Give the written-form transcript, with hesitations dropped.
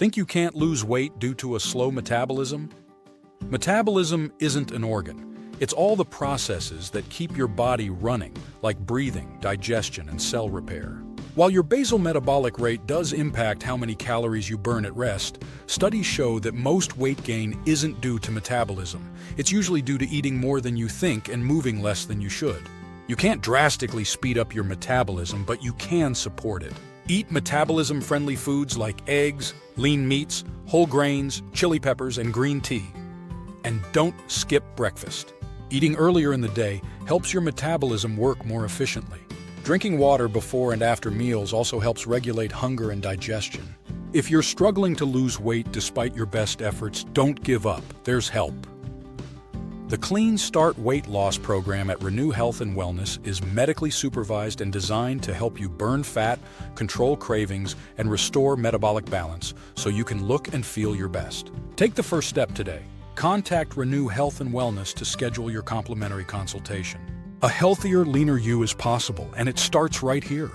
Think you can't lose weight due to a slow metabolism? Metabolism isn't an organ. It's all the processes that keep your body running, like breathing, digestion, and cell repair. While your basal metabolic rate does impact how many calories you burn at rest, studies show that most weight gain isn't due to metabolism. It's usually due to eating more than you think and moving less than you should. You can't drastically speed up your metabolism, but you can support it. Eat metabolism-friendly foods like eggs, lean meats, whole grains, chili peppers, and green tea. And don't skip breakfast. Eating earlier in the day helps your metabolism work more efficiently. Drinking water before and after meals also helps regulate hunger and digestion. If you're struggling to lose weight despite your best efforts, don't give up. There's help. The Clean Start Weight Loss Program at Renew Health and Wellness is medically supervised and designed to help you burn fat, control cravings, and restore metabolic balance so you can look and feel your best. Take the first step today. Contact Renew Health and Wellness to schedule your complimentary consultation. A healthier, leaner you is possible, and it starts right here.